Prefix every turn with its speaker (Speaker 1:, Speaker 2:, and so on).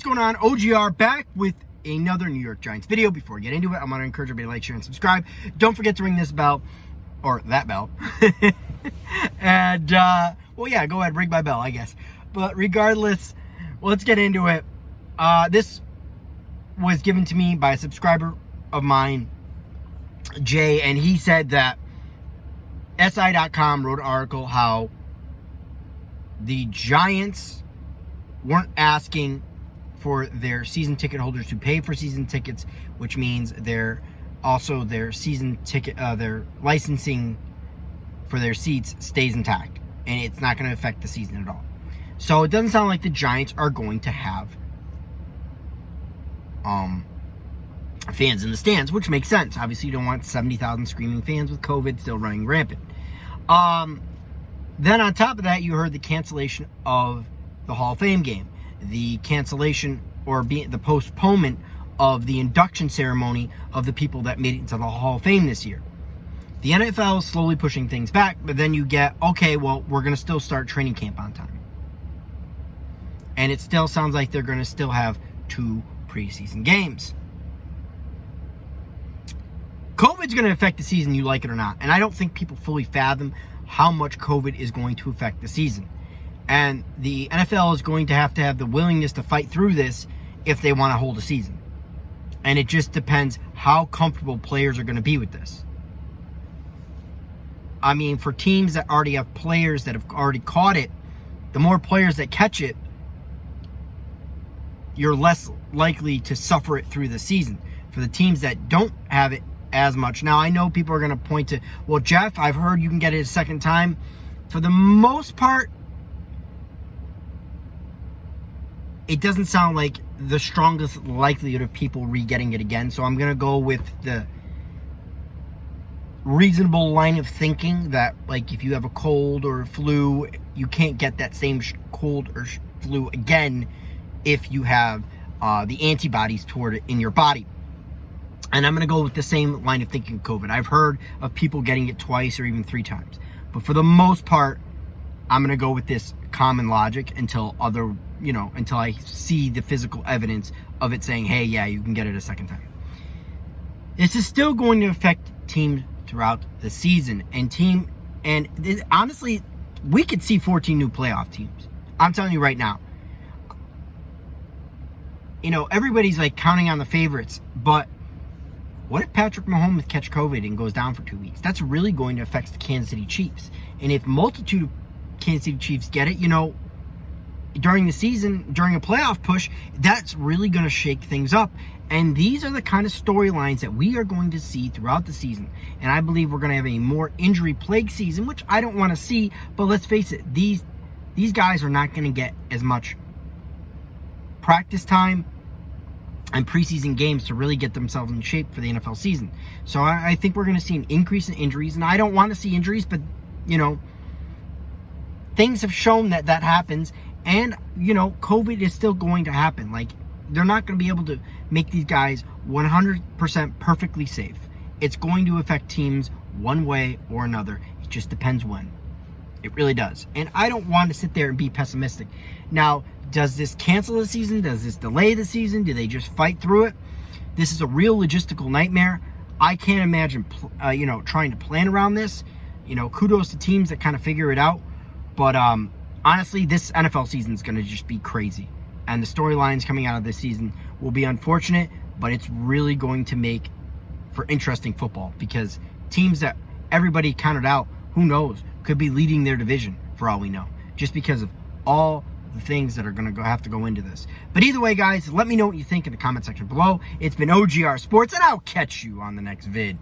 Speaker 1: What's going on? OGR back with another New York Giants video. Before I get into it, I'm going to encourage everybody to like, share, and subscribe. Don't forget to ring this bell, or that bell. And, well, yeah, go ahead, ring my bell, I guess. But regardless, let's get into it. This was given to me by a subscriber of mine, Jay, and he said that SI.com wrote an article how the Giants weren't asking for their season ticket holders to pay for season tickets, which means their season ticket, their licensing for their seats stays intact, and it's not going to affect the season at all. So it doesn't sound like the Giants are going to have fans in the stands, which makes sense. Obviously, you don't want 70,000 screaming fans with COVID still running rampant. Then on top of that, you heard the cancellation of the Hall of Fame game, the cancellation or the postponement of the induction ceremony of the people that made it into the Hall of Fame this year. The NFL is slowly pushing things back, but then you get, okay, well, we're going to still start training camp on time. And it still sounds like they're going to still have 2 preseason games. COVID's going to affect the season, you like it or not. And I don't think people fully fathom how much COVID is going to affect the season. And the NFL is going to have the willingness to fight through this if they want to hold a season. And it just depends how comfortable players are going to be with this. I mean, for teams that already have players that have already caught it, the more players that catch it, you're less likely to suffer it through the season. For the teams that don't have it as much. Now, I know people are going to point to, well, Jeff, I've heard you can get it a second time. For the most part, it doesn't sound like the strongest likelihood of people re-getting it again. So I'm going to go with the reasonable line of thinking that, like, if you have a cold or a flu, you can't get that same cold or flu again if you have the antibodies toward it in your body. And I'm going to go with the same line of thinking of COVID. I've heard of people getting it twice or even 3 times. But for the most part, I'm going to go with this common logic until I see the physical evidence of it saying, hey, yeah, you can get it a second time. This is still going to affect teams throughout the season. Honestly, we could see 14 new playoff teams. I'm telling you right now. Everybody's like counting on the favorites, but what if Patrick Mahomes catch COVID and goes down for 2 weeks? That's really going to affect the Kansas City Chiefs. And if multitude of Kansas City Chiefs get it, during the season, during a playoff push, that's really going to shake things up. And these are the kind of storylines that we are going to see throughout the season. And I believe we're going to have a more injury-plagued season, which I don't want to see. But let's face it, these guys are not going to get as much practice time and preseason games to really get themselves in shape for the NFL season. So I think we're going to see an increase in injuries. And I don't want to see injuries, but, things have shown that happens. And, COVID is still going to happen. Like, they're not going to be able to make these guys 100% perfectly safe. It's going to affect teams one way or another. It just depends when. It really does. And I don't want to sit there and be pessimistic. Now, does this cancel the season? Does this delay the season? Do they just fight through it? This is a real logistical nightmare. I can't imagine, trying to plan around this. Kudos to teams that kind of figure it out. But honestly, this NFL season is going to just be crazy. And the storylines coming out of this season will be unfortunate, but it's really going to make for interesting football because teams that everybody counted out, who knows, could be leading their division for all we know, just because of all the things that are going to have to go into this. But either way, guys, let me know what you think in the comment section below. It's been OGR Sports, and I'll catch you on the next vid.